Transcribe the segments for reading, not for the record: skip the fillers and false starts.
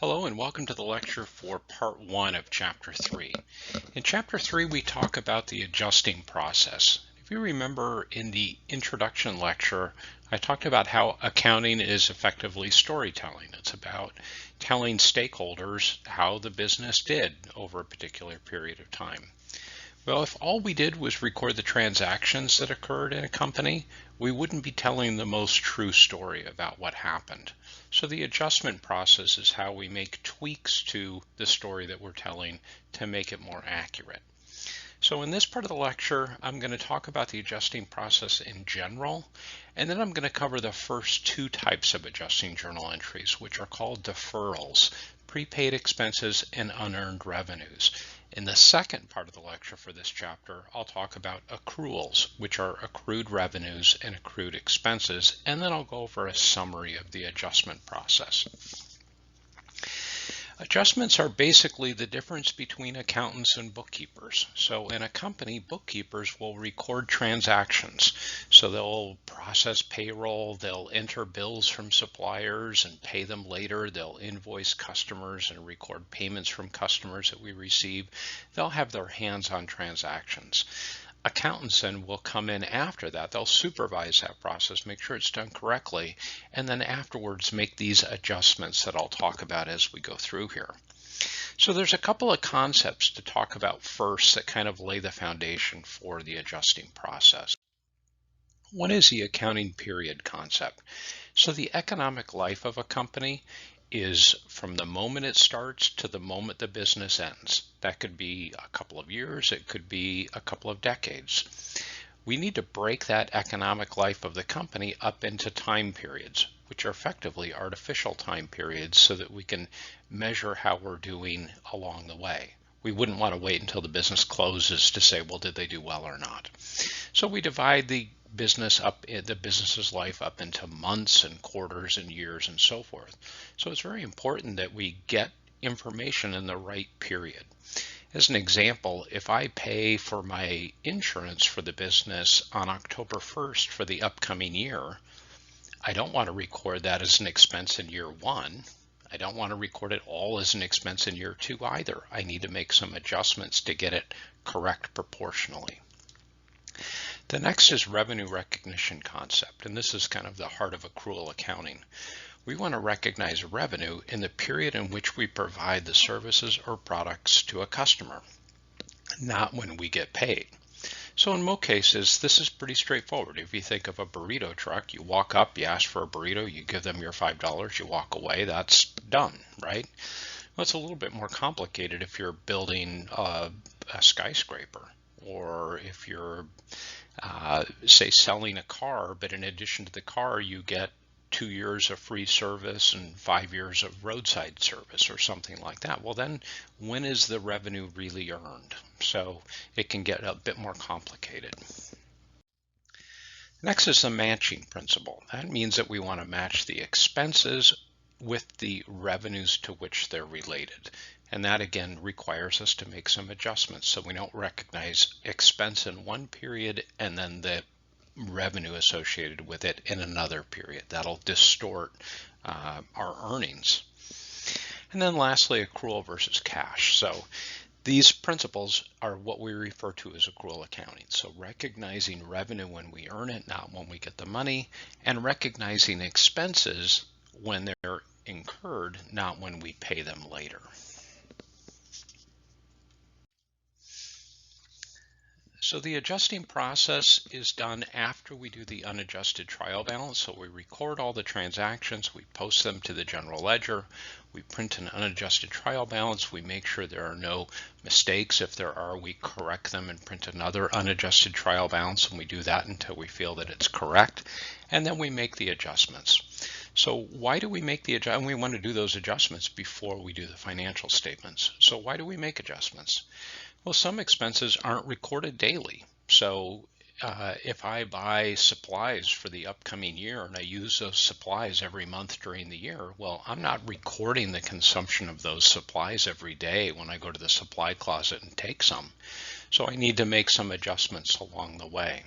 Hello and welcome to the lecture for part 1 of chapter 3. In chapter 3 we talk about the adjusting process. If you remember in the introduction lecture, I talked about how accounting is effectively storytelling. It's about telling stakeholders how the business did over a particular period of time. Well, if all we did was record the transactions that occurred in a company, we wouldn't be telling the most true story about what happened. So the adjustment process is how we make tweaks to the story that we're telling to make it more accurate. So in this part of the lecture, I'm going to talk about the adjusting process in general, and then I'm going to cover the first two types of adjusting journal entries, which are called deferrals, prepaid expenses, and unearned revenues. In the second part of the lecture for this chapter, I'll talk about accruals, which are accrued revenues and accrued expenses, and then I'll go over a summary of the adjustment process. Adjustments are basically the difference between accountants and bookkeepers. So in a company, bookkeepers will record transactions. So they'll process payroll, they'll enter bills from suppliers and pay them later, they'll invoice customers and record payments from customers that we receive. They'll have their hands on transactions. Accountants then will come in after that. They'll supervise that process, make sure it's done correctly, and then afterwards make these adjustments that I'll talk about as we go through here. So there's a couple of concepts to talk about first that kind of lay the foundation for the adjusting process. One is the accounting period concept. So the economic life of a company is from the moment it starts to the moment the business ends. That could be a couple of years, it could be a couple of decades. We need to break that economic life of the company up into time periods, which are effectively artificial time periods, so that we can measure how we're doing along the way. We wouldn't want to wait until the business closes to say, well, did they do well or not? So we divide the business's life up into months and quarters and years and so forth. So it's very important that we get information in the right period. As an example, if I pay for my insurance for the business on October 1st for the upcoming year, I don't want to record that as an expense in year 1. I don't want to record it all as an expense in year 2 either. I need to make some adjustments to get it correct proportionally. The next is revenue recognition concept, and this is kind of the heart of accrual accounting. We want to recognize revenue in the period in which we provide the services or products to a customer, not when we get paid. So in most cases, this is pretty straightforward. If you think of a burrito truck, you walk up, you ask for a burrito, you give them your $5, you walk away, that's done, right? Well, it's a little bit more complicated if you're building a skyscraper, or if you're say selling a car, but in addition to the car you get 2 years of free service and 5 years of roadside service or something like that. Well, then when is the revenue really earned? So it can get a bit more complicated. Next is the matching principle. That means that we want to match the expenses with the revenues to which they're related. And that again requires us to make some adjustments so we don't recognize expense in one period and then the revenue associated with it in another period. That'll distort our earnings. And then lastly, accrual versus cash. So these principles are what we refer to as accrual accounting. So recognizing revenue when we earn it, not when we get the money, and recognizing expenses when they're incurred, not when we pay them later. So the adjusting process is done after we do the unadjusted trial balance. So we record all the transactions, we post them to the general ledger, we print an unadjusted trial balance, we make sure there are no mistakes. If there are, we correct them and print another unadjusted trial balance, and we do that until we feel that it's correct, and then we make the adjustments. So why do we make the adjustments? We want to do those adjustments before we do the financial statements. So why do we make adjustments? Well, some expenses aren't recorded daily. So if I buy supplies for the upcoming year and I use those supplies every month during the year, well, I'm not recording the consumption of those supplies every day when I go to the supply closet and take some. So I need to make some adjustments along the way.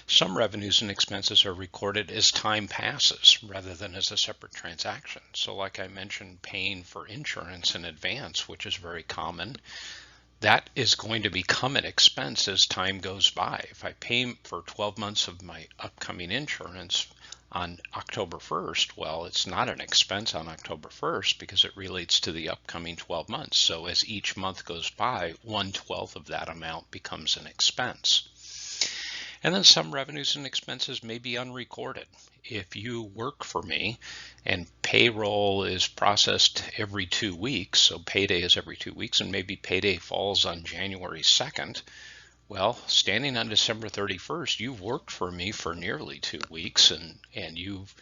Some revenues and expenses are recorded as time passes rather than as a separate transaction. So like I mentioned, paying for insurance in advance, which is very common, that is going to become an expense as time goes by. If I pay for 12 months of my upcoming insurance on October 1st, well, it's not an expense on October 1st because it relates to the upcoming 12 months. So as each month goes by, 1/12 of that amount becomes an expense. And then some revenues and expenses may be unrecorded. If you work for me and payroll is processed every 2 weeks, so payday is every 2 weeks, and maybe payday falls on January 2nd, well, standing on December 31st, you've worked for me for nearly 2 weeks and you've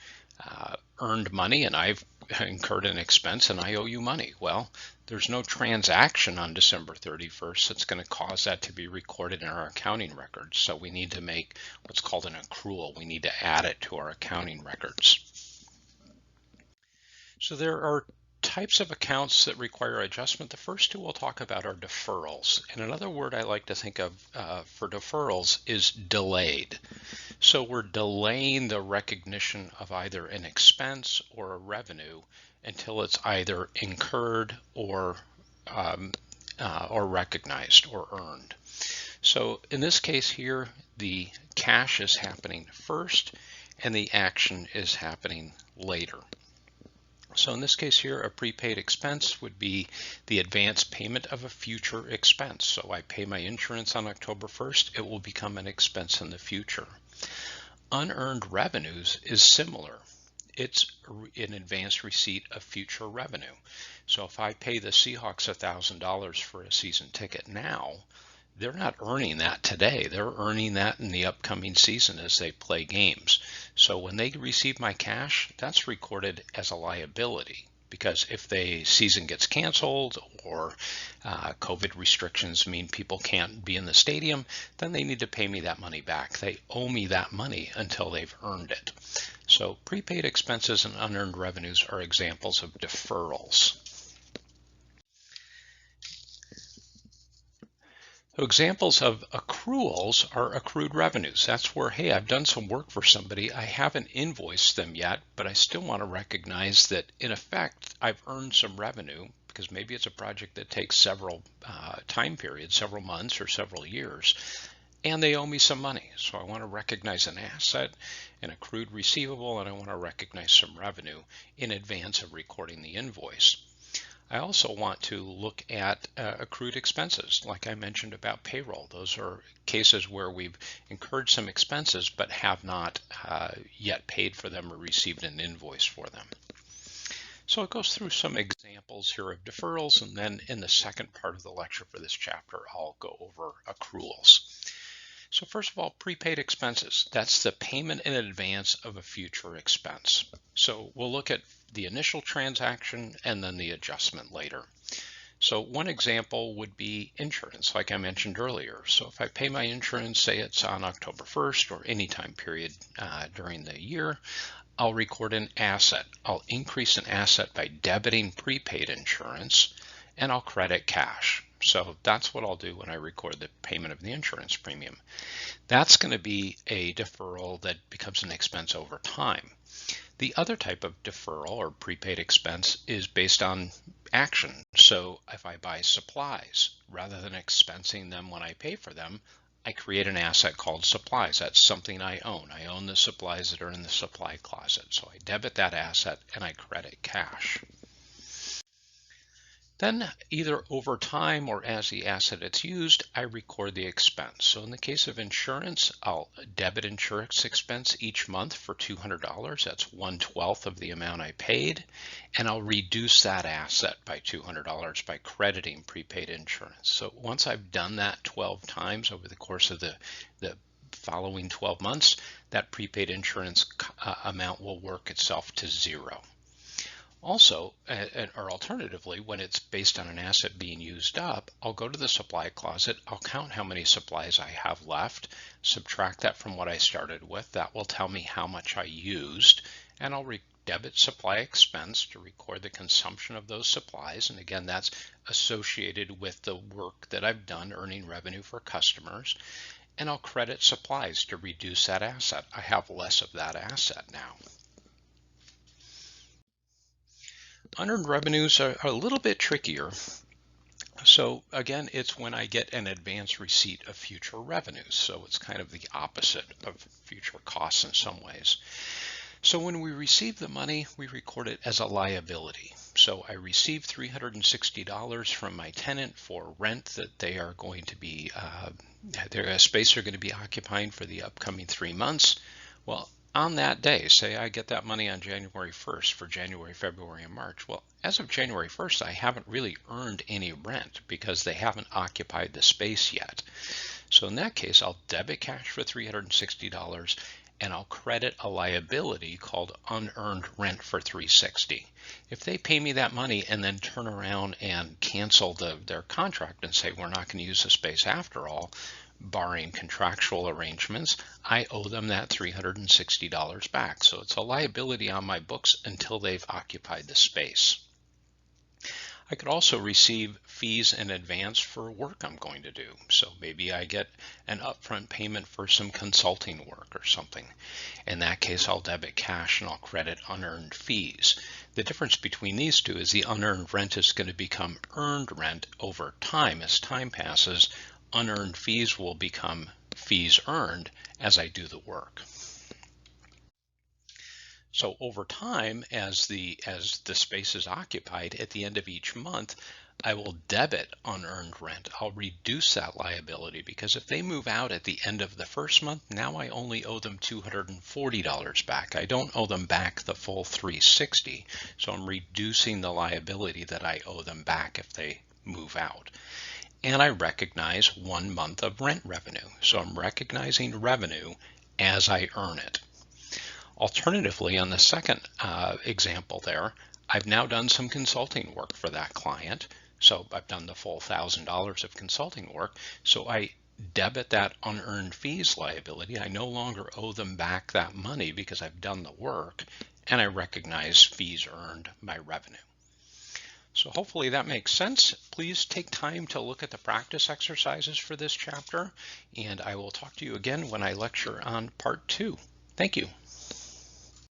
earned money and I've incurred an expense and I owe you money. Well, there's no transaction on December 31st that's going to cause that to be recorded in our accounting records. So we need to make what's called an accrual. We need to add it to our accounting records. So there are types of accounts that require adjustment. The first two we'll talk about are deferrals. And another word I like to think of for deferrals is delayed. So we're delaying the recognition of either an expense or a revenue until it's either incurred or recognized or earned. So in this case here, the cash is happening first and the action is happening later. So in this case here, a prepaid expense would be the advance payment of a future expense. So I pay my insurance on October 1st, it will become an expense in the future. Unearned revenues is similar. It's an advance receipt of future revenue. So if I pay the Seahawks $1,000 for a season ticket now, they're not earning that today. They're earning that in the upcoming season as they play games. So when they receive my cash, that's recorded as a liability, because if the season gets canceled or COVID restrictions mean people can't be in the stadium, then they need to pay me that money back. They owe me that money until they've earned it. So prepaid expenses and unearned revenues are examples of deferrals. So examples of accruals are accrued revenues. That's where, hey, I've done some work for somebody. I haven't invoiced them yet, but I still want to recognize that in effect, I've earned some revenue because maybe it's a project that takes several time periods, several months or several years, and they owe me some money. So I want to recognize an asset, an accrued receivable, and I want to recognize some revenue in advance of recording the invoice. I also want to look at accrued expenses, like I mentioned about payroll. Those are cases where we've incurred some expenses but have not yet paid for them or received an invoice for them. So it goes through some examples here of deferrals, and then in the second part of the lecture for this chapter, I'll go over accruals. So first of all, prepaid expenses. That's the payment in advance of a future expense. So we'll look at the initial transaction and then the adjustment later. So one example would be insurance, like I mentioned earlier. So if I pay my insurance, say it's on October 1st or any time period during the year, I'll record an asset. I'll increase an asset by debiting prepaid insurance, and I'll credit cash. So that's what I'll do when I record the payment of the insurance premium. That's going to be a deferral that becomes an expense over time. The other type of deferral or prepaid expense is based on action. So if I buy supplies, rather than expensing them when I pay for them, I create an asset called supplies. That's something I own. I own the supplies that are in the supply closet. So I debit that asset and I credit cash. Then either over time or as the asset is used, I record the expense. So in the case of insurance, I'll debit insurance expense each month for $200. That's 1/12 of the amount I paid. And I'll reduce that asset by $200 by crediting prepaid insurance. So once I've done that 12 times over the course of the following 12 months, that prepaid insurance amount will work itself to zero. Also, or alternatively, when it's based on an asset being used up, I'll go to the supply closet, I'll count how many supplies I have left, subtract that from what I started with. That will tell me how much I used, and I'll debit supply expense to record the consumption of those supplies. And again, that's associated with the work that I've done earning revenue for customers. and I'll credit supplies to reduce that asset. I have less of that asset now. Unearned revenues are a little bit trickier. So again, it's when I get an advance receipt of future revenues. So it's kind of the opposite of future costs in some ways. So when we receive the money, we record it as a liability. So I received $360 from my tenant for rent that they are going to be, their space they're going to be occupying for the upcoming 3 months. Well, on that day, say I get that money on January 1st for January, February, and March. Well, as of January 1st, I haven't really earned any rent because they haven't occupied the space yet. So in that case, I'll debit cash for $360 and I'll credit a liability called unearned rent for $360. If they pay me that money and then turn around and cancel their contract and say we're not going to use the space after all, barring contractual arrangements, I owe them that $360 back. So it's a liability on my books until they've occupied the space. I could also receive fees in advance for work I'm going to do. So maybe I get an upfront payment for some consulting work or something. In that case, I'll debit cash and I'll credit unearned fees. The difference between these two is the unearned rent is going to become earned rent over time. As time passes, unearned fees will become fees earned as I do the work. So over time, as the space is occupied, at the end of each month, I will debit unearned rent. I'll reduce that liability because if they move out at the end of the first month, now I only owe them $240 back. I don't owe them back the full $360. So I'm reducing the liability that I owe them back if they move out. And I recognize 1 month of rent revenue. So I'm recognizing revenue as I earn it. Alternatively, on the second example there, I've now done some consulting work for that client. So I've done the full $1,000 of consulting work. So I debit that unearned fees liability. I no longer owe them back that money because I've done the work, and I recognize fees earned by revenue. So hopefully that makes sense. Please take time to look at the practice exercises for this chapter, and I will talk to you again when I lecture on part 2. Thank you.